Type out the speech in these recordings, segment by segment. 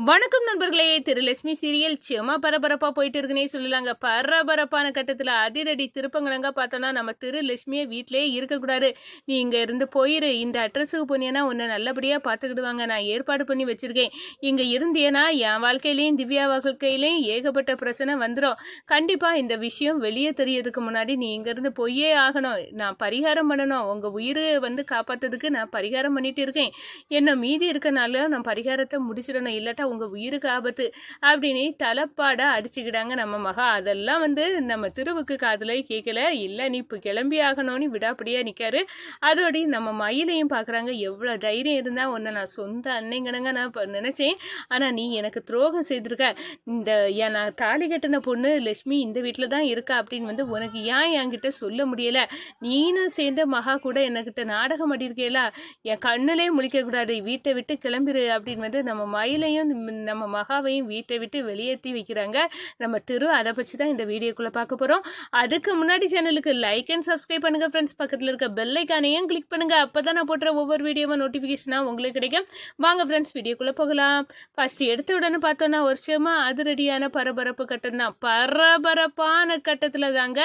வணக்கம் நண்பர்களே. லட்சுமி சீரியல் செம பரபரப்பா போயிட்டு இருக்குன்னே சொல்லலாங்க. பரபரப்பான கட்டத்துல அதிரடி திருப்பங்களங்க பார்த்தோன்னா, நம்ம லட்சுமியை வீட்டிலேயே இருக்கக்கூடாது, நீ இங்க இருந்து போயிரு, இந்த அட்ரஸுக்கு போனீங்கன்னா உன்னை நல்லபடியா பார்த்துக்கிடுவாங்க, நான் ஏற்பாடு பண்ணி வச்சிருக்கேன், இங்க இருந்தேன்னா என் வாழ்க்கையிலையும் திவ்யா வாழ்க்கையிலையும் ஏகப்பட்ட பிரச்சனை வந்துடும், கண்டிப்பா இந்த விஷயம் வெளியே தெரியறதுக்கு முன்னாடி நீ இங்க இருந்து போயே ஆகணும், நான் பரிகாரம் பண்ணணும், உங்க உயிரை காப்பாத்துறதுக்கு நான் பரிகாரம் பண்ணிட்டு இருக்கேன், என்ன மீதி இருக்கனால நான் பரிகாரத்தை முடிச்சிடணும், இல்லாட்டா உங்க உயிருக்கு ஆபத்து அப்படின்னு தலைப்பாட அடிச்சுக்கிட்டாங்க நம்ம மகா. அதெல்லாம் நம்ம திருவுக்கு காதுல கேட்கல. இல்ல நீ இப்ப கிளம்பி ஆகணும்னு விடாப்படியா நிக்காரு. அதோட நம்ம மயிலையும் பாக்குறாங்க. எவ்வளவு தைரியம் இருந்தா உன்னை நான் சொந்த அன்னைங்கனங்க நான் நினைச்சேன், ஆனா நீ எனக்கு துரோகம் செய்திருக்க, இந்த நான் தாலி கட்டின பொண்ணு லட்சுமி இந்த வீட்டுல தான் இருக்கா அப்படின்னு உனக்கு ஏன் என்கிட்ட சொல்ல முடியல, நீனும் சேர்ந்த மகா கூட என்கிட்ட நாடகம் அடியிருக்கேல, என் கண்ணுலே முழிக்க கூடாது, வீட்டை விட்டு கிளம்பிரு அப்படின்னு நம்ம மயிலையும் நம்ம மகாவையும் வீட்டை விட்டு வெளியேற்றி வைக்கிறாங்க நம்ம அதை பற்றி தான் இந்த வீடியோக்குள்ள பார்க்க போறோம். அதுக்கு முன்னாடி சேனலுக்கு லைக் அண்ட் சப்ஸ்கிரைப் பண்ணுங்க ஃப்ரெண்ட்ஸ், பக்கத்தில் இருக்க பெல் ஐக்கானையும் கிளிக் பண்ணுங்க, அப்பதான் நான் போடுற ஒவ்வொரு வீடியோவும் நோட்டிபிகேஷனா உங்களுக்கு கிடைக்கும். வாங்க ஃப்ரெண்ட்ஸ் வீடியோக்குள்ள போகலாம். ஃபர்ஸ்ட் எடுத்த உடனே பார்த்தோன்னா ஒரு சும்மா அதிரடியான பரபரப்பு கட்டம் தான். பரபரப்பான கட்டத்துல தாங்க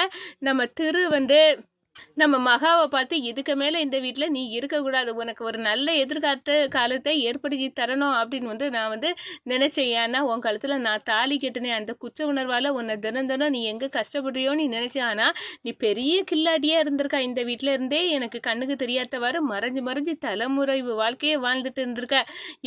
நம்ம நம்ம மகாவை பார்த்து, இதுக்கு மேலே இந்த வீட்டில் நீ இருக்கக்கூடாது, உனக்கு ஒரு நல்ல காலத்தை ஏற்படுத்தி தரணும் அப்படின்னு நான் நினைச்சேன். ஏன்னா உன் காலத்தில் நான் தாலி கட்டினேன், அந்த குற்ற உணர்வால் உன்னை தினம் தினம் நீ எங்கே கஷ்டப்படுறியோன்னு நீ நினைச்சேன். ஆனால் நீ பெரிய கில்லாட்டியாக இருந்திருக்கா, இந்த வீட்டில் இருந்தே எனக்கு கண்ணுக்கு தெரியாதவாறு மறைஞ்சு மறைஞ்சு தலைமுறை வாழ்க்கையே வாழ்ந்துட்டு இருந்திருக்க,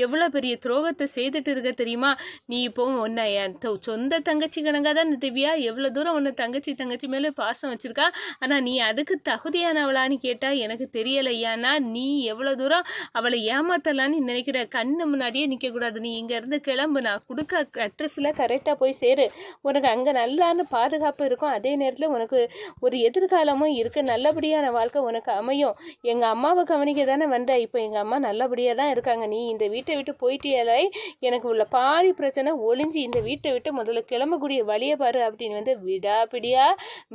எவ்வளோ பெரிய துரோகத்தை செய்துட்டு இருக்க தெரியுமா. நீ இப்போ உன்னை என் சொந்த தங்கச்சி கணக்காக தான் திவ்யா எவ்வளோ தூரம் உன்னை தங்கச்சி மேலே பாசம் வச்சிருக்கா, ஆனால் நீ அதுக்கு தகுதியானவளான்னு கேட்டா எனக்கு தெரியல. ஏன்னா நீ எவ்வளவு தூரம் அவளை ஏமாத்தலான்னு நினைக்கிற, கண்ணு முன்னாடியே நிக்க கூடாது, நீ இங்க இருந்து கிளம்பு, நான் கொடுக்க அட்ரஸ்ல கரெக்டா போய் சேரு, உனக்கு அங்க நல்லான்னு பாதுகாப்பு இருக்கும், அதே நேரத்துல உனக்கு ஒரு எதிர்காலமும் இருக்கு, நல்லபடியான வாழ்க்கை உனக்கு அமையும். எங்க அம்மாவை கவனிக்க தானே வந்த, இப்போ எங்க அம்மா நல்லபடியா தான் இருக்காங்க, நீ இந்த வீட்டை விட்டு போயிட்டியாலே எனக்கு உள்ள பாதி பிரச்சனை ஒளிஞ்சு இந்த வீட்டை விட்டு முதல்ல கிளம்பக்கூடிய வழியை பாரு அப்படின்னு விடாப்பிடியா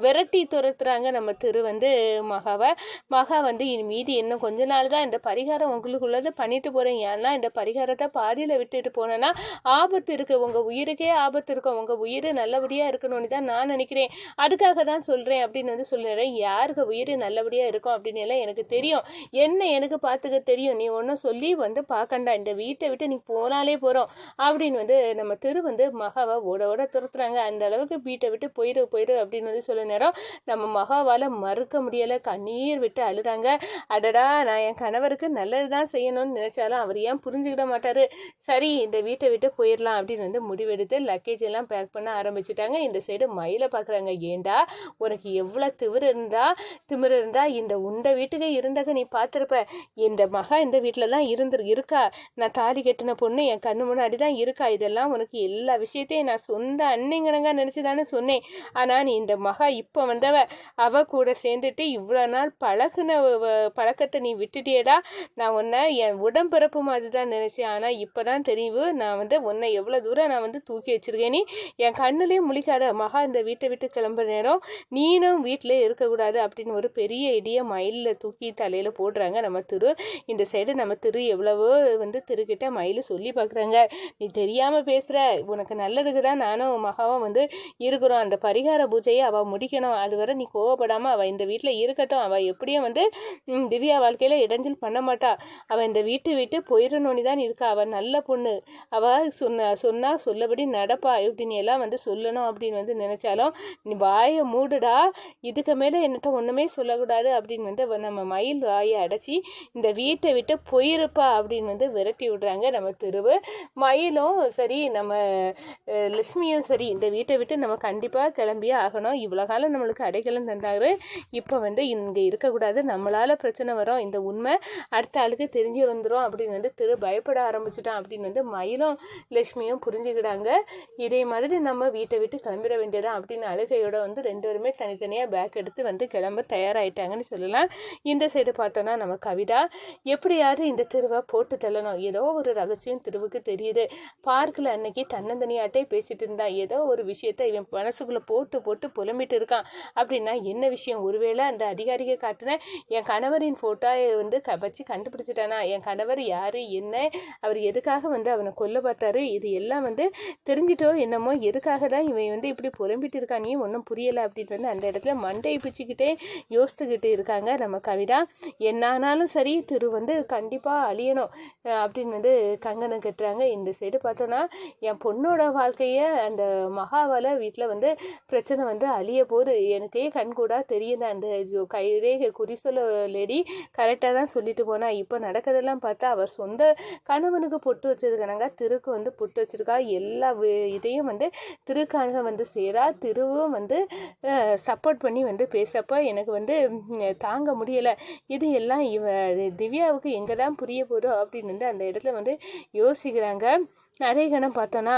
விரட்டி துரத்துறாங்க நம்ம மகாவை. மகா இனி மீதி இன்னும் கொஞ்ச நாள் தான் இந்த பரிகாரம் உங்களுக்குள்ளது பண்ணிட்டு போறேன், ஏன்னா இந்த பரிகாரத்தை பாதியில விட்டுட்டு போனேன்னா ஆபத்து இருக்கு, உங்க உயிருக்கே ஆபத்து இருக்கும், உங்க உயிர் நல்லபடியா இருக்கணும்னு தான் நான் நினைக்கிறேன், அதுக்காக தான் சொல்றேன் அப்படின்னு சொல்லுறேன். யாருக்கு உயிர் நல்லபடியா இருக்கும் அப்படின்னு எல்லாம் எனக்கு தெரியும், என்ன எனக்கு பார்த்துக்க தெரியும், நீ ஒன்னும் சொல்லி பார்க்கண்டா, இந்த வீட்டை விட்டு நீ போனாலே போறோம் அப்படின்னு நம்ம மகாவை ஓட துரத்துறாங்க. அந்த அளவுக்கு வீட்டை விட்டு போயிரு அப்படின்னு சொல்ல நேரம் நம்ம மகாவால மறுக்க முடியலை, கண்ணீர் விட்டு அழுறாங்க. அடடா, நான் என் கணவருக்கு நல்லது தான் செய்யணும்னு நினைச்சாலும் அவர் ஏன் புரிஞ்சுக்கிட மாட்டாரு, சரி இந்த வீட்டை விட்டு போயிடலாம் அப்படின்னு முடிவெடுத்து லக்கேஜ் எல்லாம் பேக் பண்ண ஆரம்பிச்சுட்டாங்க. இந்த சைடு மயிலை பார்க்குறாங்க. ஏண்டா உனக்கு எவ்வளோ திமிரு இருந்தா இந்த உண்ட வீட்டுக்கு இருந்தாக்க நீ பார்த்துருப்ப, இந்த மகா இந்த வீட்டில் தான் இருக்கா, நான் தாலி கட்டின பொண்ணு என் கண்ணு முன்னாடி தான் இருக்கா, இதெல்லாம் உனக்கு எல்லா விஷயத்தையும் நான் சொந்த அன்னைங்கனங்க நினச்சி தானே சொன்னேன், ஆனால் நீ இந்த மகா இப்போ அவ கூட சேர்ந்துட்டு இவ்வளோ நாள் பழக்கத்தை நீ விட்டுட்டியடா, நான் உன்னை என் உடம்பிறப்பு மாதிரி தான் நினைச்சேன், ஆனால் இப்போதான் தெரியுது நான் உன்னை எவ்வளோ தூரம் நான் தூக்கி வச்சிருக்கேன், நீ என் கண்ணுலேயும் முழிக்காத, மகா இந்த வீட்டை விட்டு கிளம்புற நேரம் நீனும் வீட்டிலே இருக்கக்கூடாது அப்படின்னு ஒரு பெரிய இடிய மயிலில் தூக்கி தலையில் போடுறாங்க நம்ம இந்த சைடு நம்ம எவ்வளவோ திருக்கிட்ட மயில் சொல்லி பார்க்குறாங்க, நீ தெரியாமல் பேசுகிற, உனக்கு நல்லதுக்கு தான் நானும் மகாவும் இருக்கிறோம், அந்த பரிகார பூஜையை அவள் முடிக்கணும், அதுவரை நீ கோவப்படாமல் அவள் இந்த வீட்டில் இருக்கட்டும், அவள் எப்படியும் திவ்யா வாழ்க்கையில் இடைஞ்சல் பண்ண மாட்டா, அவள் இந்த விட்டு போயிடணும்னு தான் இருக்கா, அவள் நல்ல பொண்ணு, அவள் சொன்னா சொல்லபடி நடப்பா இப்படின்னு எல்லாம் சொல்லணும் அப்படின்னு நினைச்சாலும் நீ வாயை மூடுடா, இதுக்கு மேலே என்னட்ட ஒன்றுமே சொல்லக்கூடாது அப்படின்னு நம்ம மயில் வாயை அடைச்சி இந்த வீட்டை விட்டு போயிருப்பா அப்படின்னு விரட்டி விடுறாங்க நம்ம மயிலும் சரி நம்ம லட்சுமியும் சரி, இந்த வீட்டை விட்டு நம்ம கண்டிப்பாக கிளம்பியே ஆகணும், இவ்வளோ காலம் நம்மளுக்கு அடைக்கலம் தந்தாரு, இப்போ இங்கே இருக்கக்கூடாது, நம்மளால பிரச்சனை வரும், இந்த உண்மை அடுத்த ஆளுக்கு தெரிஞ்சு வந்துடும் அப்படின்னு பயப்பட ஆரம்பிச்சிட்டான் அப்படின்னு மயிலும் லட்சுமியும் புரிஞ்சுக்கிட்டாங்க. இதே மாதிரி நம்ம வீட்டை விட்டு கிளம்பிட வேண்டியதான் அப்படின்னு அழுகையோட ரெண்டு பேருமே தனித்தனியாக பேக் எடுத்து கிளம்ப தயாராகிட்டாங்கன்னு சொல்லலாம். இந்த சைடு பார்த்தோன்னா நம்ம கவிதா எப்படியாவது இந்த திருவை போட்டு தள்ளணும், ஏதோ ஒரு ரகசியம் திருவுக்கு தெரியுது, பார்க்கில் அன்னைக்கு தன்னந்தனியாட்டே பேசிட்டு இருந்தா, ஏதோ ஒரு விஷயத்த இவன் மனசுக்குள்ளே போட்டு புலம்பிட்டு இருக்கான் அப்படின்னா என்ன விஷயம், ஒருவேளை விசாரணையில் அந்த அதிகாரியை காட்டினேன், என் கணவரின் ஃபோட்டோவை வந்து வச்சு கண்டுபிடிச்சிட்டானா, என் கணவர் யார் என்ன, அவர் எதுக்காக வந்து அவனை கொல்ல பார்த்தாரு, இது எல்லாம் வந்து தெரிஞ்சிட்டோ என்னமோ, எதுக்காக தான் இவன் வந்து இப்படி புலம்பிட்டு இருக்கானே ஒன்றும் புரியலை அப்படின்னு வந்து அந்த இடத்துல மண்டையை பிச்சுக்கிட்டே யோசித்துக்கிட்டு இருக்காங்க நம்ம கவிதா. என்னானாலும் சரி திரு வந்து கண்டிப்பாக அழியணும் அப்படின்னு வந்து கங்கணம் கட்டுறாங்க. இந்த சைடு பார்த்தோன்னா என் பொண்ணோட வாழ்க்கையை அந்த மகாவால் வீட்டில் வந்து பிரச்சனை வந்து அழிய போகுது, எனக்கே கண்கூடா தெரியுது. அந்த கைரேகை குறி சொல்ல லேடி கரெக்டாக தான் சொல்லிட்டு போனா. இப்போ நடக்கிறதெல்லாம் பார்த்தா அவர் சொந்த கணவனுக்கு பொட்டு வச்சிருக்கானாங்க, திருக்கு வந்து பொட்டு வச்சிருக்கா, எல்லா இதையும் வந்து திருக்காக வந்து சேரா, திருவும் வந்து சப்போர்ட் பண்ணி வந்து பேசப்போ எனக்கு வந்து தாங்க முடியலை. இது எல்லாம் திவ்யாவுக்கு எங்கே தான் புரிய போதோ அப்படின்னு வந்து அந்த இடத்துல வந்து யோசிக்கிறாங்க. அதே கணம் பார்த்தோன்னா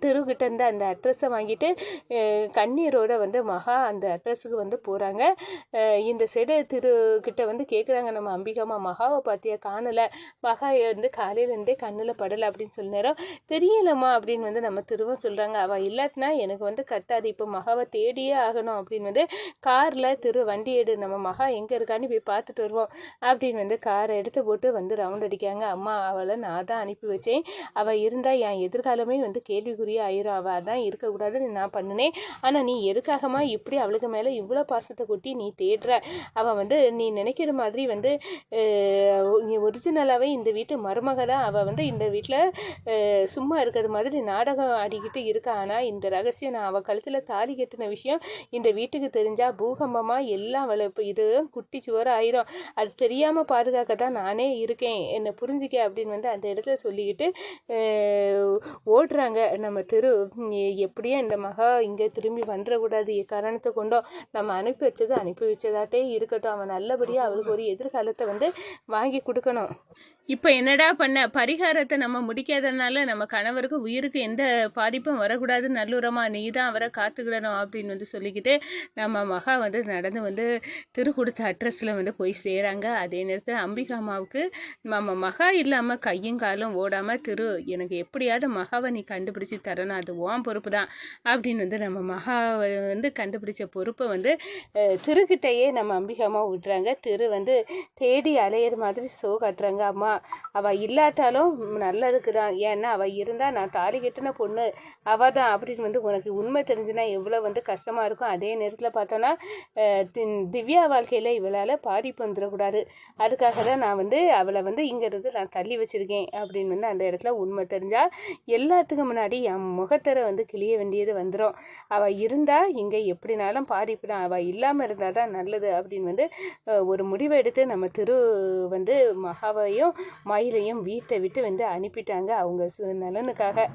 திருக்கிட்ட இருந்து அந்த அட்ரஸை வாங்கிட்டு கண்ணீரோட வந்து மகா அந்த அட்ரஸுக்கு வந்து போகிறாங்க. இந்த சைடு திருக்கிட்ட வந்து கேட்குறாங்க, நம்ம அம்பிகாமா மகாவை பார்த்தியா, காணலை, மகா வந்து காலையிலேருந்தே கண்ணில் படலை அப்படின்னு சொல்ல நேரம் தெரியலம்மா அப்படின்னு வந்து நம்ம திருவும் சொல்கிறாங்க. அவள் இல்லாட்டினா எனக்கு வந்து கட்டாது, இப்போ மகாவை தேடியே ஆகணும் அப்படின்னு வந்து காரில் வண்டி எடு, நம்ம மகா எங்கே இருக்கான்னு போய் பார்த்துட்டு வருவோம் அப்படின்னு வந்து காரை எடுத்து போட்டு வந்து ரவுண்ட் அடிக்காங்க. அம்மா அவளை நான் தான் அனுப்பி வச்சேன், அவள் இருந்தால் என் எதிர்காலமே வந்து கேள்விக்குரிய ஆயிரும், அவள் அதான் இருக்கக்கூடாதுன்னு நான் பண்ணினேன், ஆனால் நீ எதுக்காகமா இப்படி அவளுக்கு மேலே இவ்வளோ பாசத்தை கொட்டி நீ தேடுற, அவள் வந்து நீ நினைக்கிற மாதிரி வந்து நீ ஒரிஜினலாகவே இந்த வீட்டு மருமக தான், அவள் வந்து இந்த வீட்டில் சும்மா இருக்கிறது மாதிரி நாடகம் ஆடிக்கிட்டு இருக்கா. ஆனால் இந்த ரகசியம் நான் அவள் கழுத்தில் தாலி கட்டின விஷயம் இந்த வீட்டுக்கு தெரிஞ்சால் பூகம்பமாக எல்லாம் அவளை இப்போ இது குட்டி சுவர ஆயிரும், அது தெரியாமல் பாதுகாக்க தான் நானே இருக்கேன், என்னை புரிஞ்சிக்க அப்படின்னு வந்து அந்த இடத்துல சொல்லிக்கிட்டு ஓடுறாங்க. நம்ம எப்படியே இந்த மகா இங்கே திரும்பி வந்துடக்கூடாது, காரணத்தை கொண்டோ நம்ம அனுப்பி வச்சதாட்டே இருக்கட்டும், அவன் நல்லபடியாக அவளுக்கு ஒரு எதிர்காலத்தை வந்து வாங்கி கொடுக்கணும். இப்போ என்னடா பண்ண, பரிகாரத்தை நம்ம முடிக்காதனால நம்ம கணவருக்கு உயிருக்கு எந்த பாதிப்பும் வரக்கூடாது, நல்லுறமாக நீ தான் அவரை காத்துக்கிடணும் அப்படின்னு வந்து சொல்லிக்கிட்டு நம்ம மகா வந்து நடந்து வந்து திரு கொடுத்த அட்ரஸில் வந்து போய் சேராங்க. அதே நேரத்தில் அம்பிகா அம்மாவுக்கு நம்ம மகா இல்லாமல் கையும் காலும் ஓடாமல் திரு எனக்கு எப்படியாவது மகாவை நீ கண்டுபிடிச்சி தரணும், அது உன் பொறுப்பு தான் அப்படின்னு வந்து நம்ம மகாவை வந்து கண்டுபிடிச்ச பொறுப்பை வந்து திருக்கிட்டையே நம்ம அம்பிகா அம்மா விடுறாங்க. திரு வந்து தேடி அலையிற மாதிரி காட்டுறாங்க. அம்மா அவள் இல்லாட்டாலும் நல்லதுக்கு தான், ஏன்னா அவள் இருந்தால் நான் தாலி கட்டின பொண்ணு அவள் தான் அப்படின்னு வந்து உனக்கு உண்மை தெரிஞ்சுனா எவ்வளோ வந்து கஷ்டமாக இருக்கும். அதே நேரத்தில் பார்த்தோன்னா திவ்யா வாழ்க்கையில் இவளால் பாதிப்பு வந்துடக்கூடாது, அதுக்காக தான் நான் வந்து அவளை வந்து இங்கிறது நான் தள்ளி வச்சுருக்கேன் அப்படின்னு வந்து அந்த இடத்துல உண்மை தெரிஞ்சால் எல்லாத்துக்கும் முன்னாடி என் முகத்தரை வந்து கிளிய வேண்டியது வந்துடும். அவள் இருந்தால் இங்கே எப்படினாலும் பாதிப்பு தான், அவள் இல்லாமல் இருந்தால் தான் நல்லது அப்படின்னு வந்து ஒரு முடிவை எடுத்து நம்ம திரு வந்து மகாவையும் மயிலையும் வீட்டை விட்டு வந்து அனுப்பிட்டாங்க அவங்க நலனுக்காக.